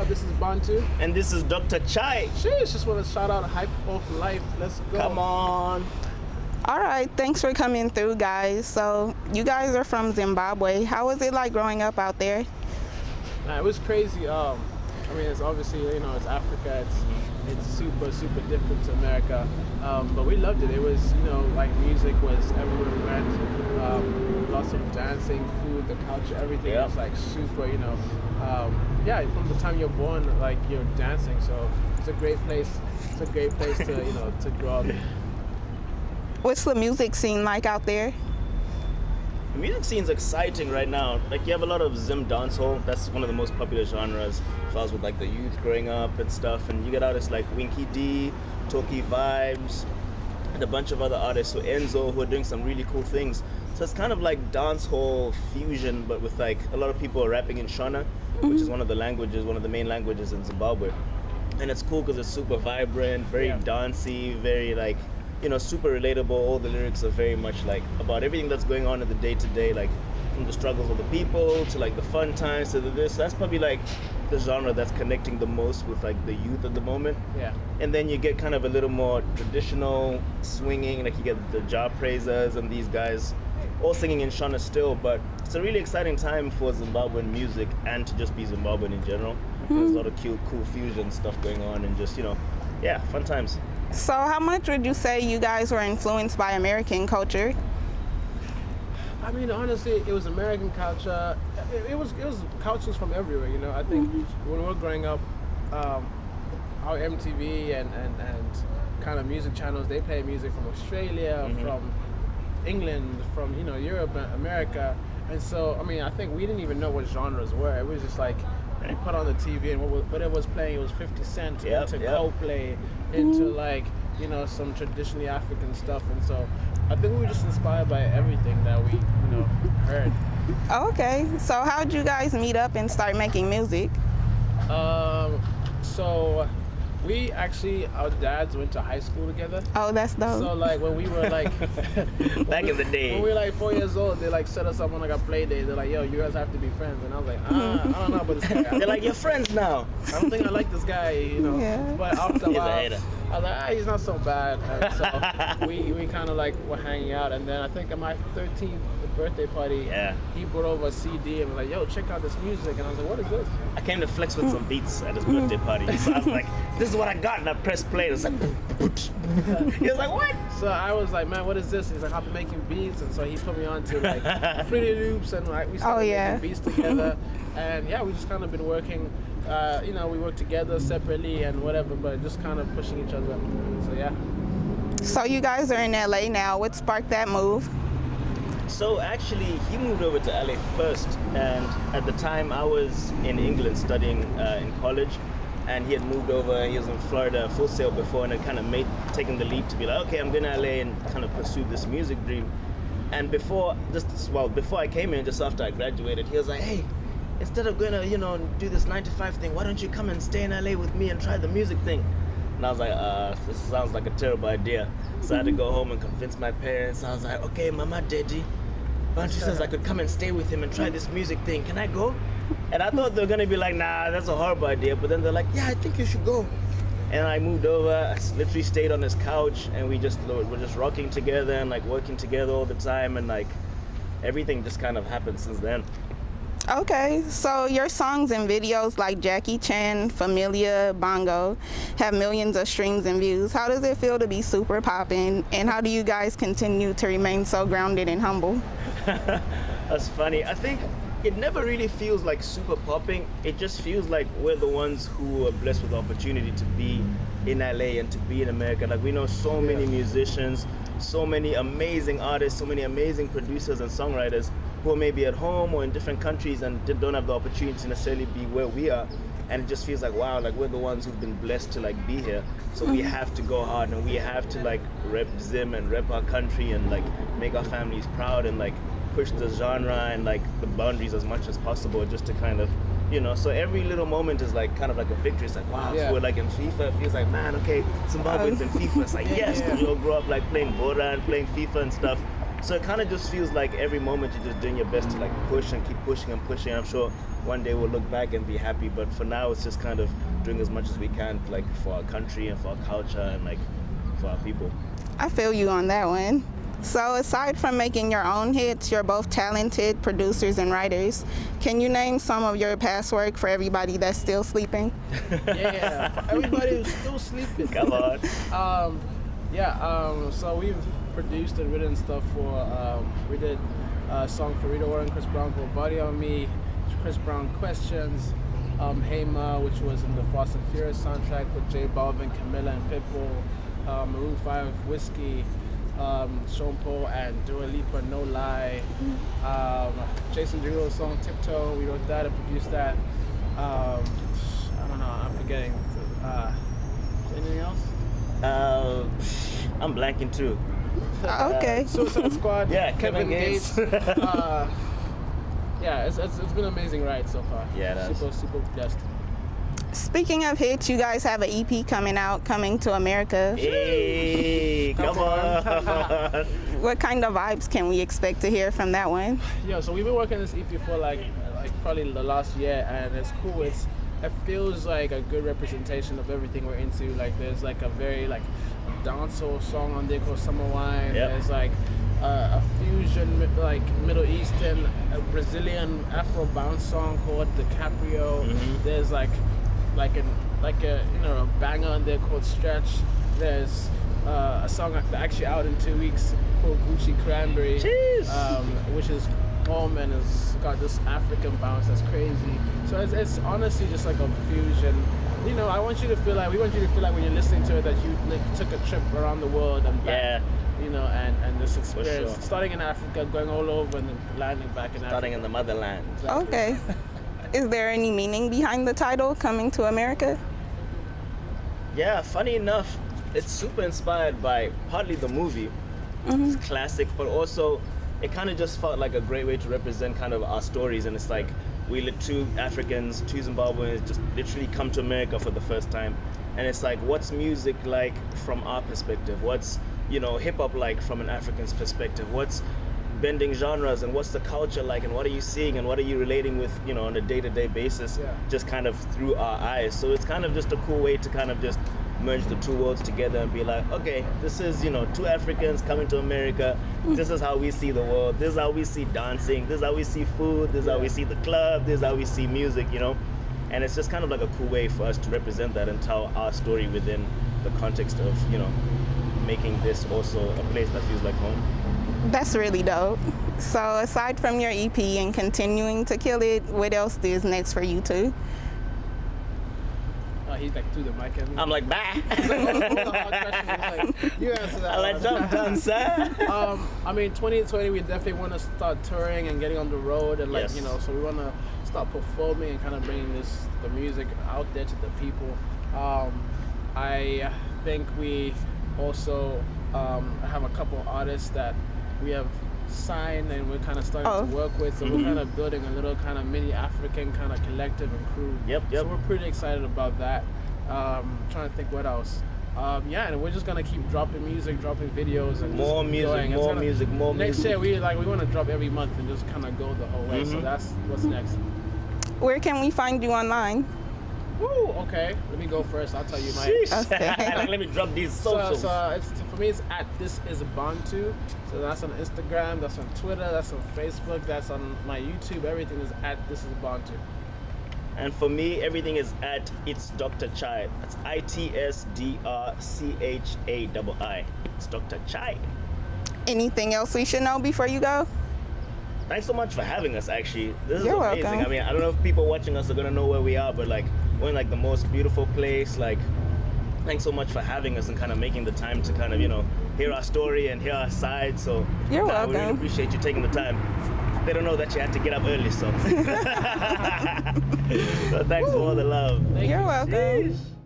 This is Bantu. And this is Dr. Chaii. Sheesh, just want to shout out Hype of Life. Let's go. Come on. All right, thanks for coming through, guys. So you guys are from Zimbabwe. How was it like growing up out there? It was crazy. I mean, it's obviously, it's Africa. It's super different to America. But we loved it. It was, like music was everywhere we went. Lots of dancing, food, the culture, everything was like super, from the time you're born, like you're dancing. So it's a great place. It's a great place to, to grow up. What's the music scene like out there? The music scene's exciting right now. Like, you have a lot of Zim dancehall. That's one of the most popular genres. As far as with like the youth growing up and stuff. And you get artists like Winky D, Toki Vibes, and a bunch of other artists. So Enzo, who are doing some really cool things. So it's kind of like dancehall fusion, but with like a lot of people are rapping in Shona, which is one of the main languages in Zimbabwe. And it's cool because it's super vibrant, very dancey, very like, super relatable. All the lyrics are very much like about everything that's going on in the day-to-day, like from the struggles of the people to like the fun times to this. That's probably like the genre that's connecting the most with like the youth at the moment. Yeah. And then you get kind of a little more traditional swinging, like you get the Jah praisers and these guys all singing in Shona still, but it's a really exciting time for Zimbabwean music and to just be Zimbabwean in general. There's a lot of cool fusion stuff going on and just, fun times. So how much would you say you guys were influenced by American culture? I mean, honestly, it was American culture. It was cultures from everywhere, I think when we were growing up, our MTV and kind of music channels, they play music from Australia, from England, from, Europe, America. And so, I mean, I think we didn't even know what genres were. It was just like, you put on the TV and what it was playing, it was 50 Cent into Coldplay, into like, some traditionally African stuff. And so I think we were just inspired by everything that we, heard. Okay, so how'd you guys meet up and start making music? So we actually, our dads went to high school together. Oh, that's dope. So like when we were like back in the day, when we were like 4 years old, they like set us up on like a play day. They're like, yo, you guys have to be friends. And I was like, I don't know about this guy. They're like, you're friends now. I don't think I like this guy, Yeah. But after a while, a hater. I was like, he's not so bad. And so we kind of like were hanging out. And then I think at my 13th birthday party, he brought over a CD and was like, yo, check out this music. And I was like, what is this? I came to flex with some beats at his birthday party. So I was like, this is what I got. And I pressed play. It was like, he was like, what? So I was like, man, what is this? He's like, I've been making beats. And so he put me on to like Fruity Loops and like we started making beats together. And we just kind of been working, we work together separately and whatever, but just kind of pushing each other. So So you guys are in LA now. What sparked that move? So actually, he moved over to LA first, and at the time I was in England studying in college, and he had moved over. He was in Florida full sail before, and had kind of taken the leap to be like, okay, I'm going to LA and kind of pursue this music dream. And before I came in, just after I graduated, he was like, hey, instead of going to do this 9-to-5 thing, why don't you come and stay in LA with me and try the music thing? And I was like, this sounds like a terrible idea. So I had to go home and convince my parents. I was like, okay, mama, daddy, Bantu says I could come and stay with him and try this music thing. Can I go? And I thought they were going to be like, nah, that's a horrible idea. But then they're like, yeah, I think you should go. And I moved over. I literally stayed on his couch, and we're just rocking together and like working together all the time. And like everything just kind of happened since then. Okay, so your songs and videos like Jackie Chan, Familia, Bongo have millions of streams and views. How does it feel to be super poppin', and how do you guys continue to remain so grounded and humble? That's funny. I think it never really feels like super popping. It just feels like we're the ones who are blessed with the opportunity to be in LA and to be in America. Like, we know so many musicians, so many amazing artists, so many amazing producers and songwriters who are maybe at home or in different countries and don't have the opportunity to necessarily be where we are. And it just feels like, wow, like we're the ones who've been blessed to like be here. So we have to go hard, and we have to like rep Zim and rep our country and like make our families proud and like push the genre and like the boundaries as much as possible, just to kind of, so every little moment is like kind of like a victory. It's like, wow, if we're like in FIFA, it feels like, man, okay, Zimbabwe's in FIFA. It's like, yes, because we all grew up like playing Bora and playing FIFA and stuff. So it kind of just feels like every moment you're just doing your best to like push and keep pushing and pushing. I'm sure one day we'll look back and be happy, but for now it's just kind of doing as much as we can, like for our country and for our culture and like for our people. I feel you on that one. So aside from making your own hits, you're both talented producers and writers. Can you name some of your past work for everybody that's still sleeping? Yeah, everybody who's still sleeping. Come on. So we've produced and written stuff for, we did a song for Rita Ora and Chris Brown called Body on Me, Chris Brown Questions, Hey Ma, which was in the Fast and Furious soundtrack with J Balvin, Camilla and Pitbull, Maroon 5, Whiskey, Sean Paul and Dua Lipa, No Lie, Jason Derulo's song Tiptoe, we wrote that and produced that. I don't know, I'm forgetting. Anything else? I'm blanking too. Okay. Suicide Squad. Yeah, Kevin Gates. Yeah, it's been an amazing ride so far. Yeah, it has. Super blessed. Speaking of hits, you guys have an EP coming to America. Hey, come on. What kind of vibes can we expect to hear from that one? Yeah, so we've been working on this EP for like probably the last year, and it's cool. It feels like a good representation of everything we're into. Like there's like a very like dancehall song on there called Summer Wine. Yep. There's like a fusion like Middle Eastern, a Brazilian Afro bounce song called DiCaprio. Mm-hmm. There's like a banger on there called Stretch. There's a song actually out in 2 weeks called Gucci Cranberry, which is and it's got this African bounce that's crazy. So it's honestly just like a fusion. You know, we want you to feel like when you're listening to it that you took a trip around the world and back. Yeah. You know, and this experience, sure. Starting in Africa, going all over, and then landing back in Africa. Starting in the motherland. Exactly. Okay. Is there any meaning behind the title, Coming to America? Yeah, funny enough, it's super inspired by partly the movie. It's classic, but also it kind of just felt like a great way to represent kind of our stories. And it's like we let two Africans, two Zimbabweans just literally come to America for the first time. And it's like, what's music like from our perspective? What's, hip hop like from an African's perspective? What's bending genres, and what's the culture like, and what are you seeing, and what are you relating with, on a day-to-day basis, just kind of through our eyes. So it's kind of just a cool way to kind of just merge the two worlds together and be like, okay, this is, two Africans coming to America. This is how we see the world. This is how we see dancing. This is how we see food. This is how we see the club. This is how we see music, And it's just kind of like a cool way for us to represent that and tell our story within the context of, making this also a place that feels like home. That's really dope. So aside from your EP and continuing to kill it, what else is next for you two? He's like through the mic at me. I'm like, bye. You answer that. I like jump done, sir. 2020, we definitely want to start touring and getting on the road, and Yes. so we want to start performing and kind of bringing the music out there to the people. I think we also have a couple artists that we have signed and we're kind of starting to work with, so we're kind of building a little kind of mini African kind of collective and crew. Yep. So we're pretty excited about that. Trying to think what else. And we're just gonna keep dropping music, dropping videos, and more music. Next year we want to drop every month and just kind of go the whole way. So that's what's next. Where can we find you online? Woo, okay. Let me go first. I'll tell you my. Okay. Let me drop these socials. So for me, it's at This Is Bantu. So that's on Instagram, that's on Twitter, that's on Facebook, that's on my YouTube. Everything is at This Is Bantu. And for me, everything is at It's Dr. Chaii. That's ITSDRCHAII. It's Dr. Chaii. Anything else we should know before you go? Thanks so much for having us, actually. This is You're amazing. welcome. I mean, I don't know if people watching us are going to know where we are, but like, we're in like the most beautiful place. Like, thanks so much for having us and kind of making the time to kind of, hear our story and hear our side. So, You're welcome. We really appreciate you taking the time. They don't know that you had to get up early, so. So thanks for all the love. You're welcome. Sheesh.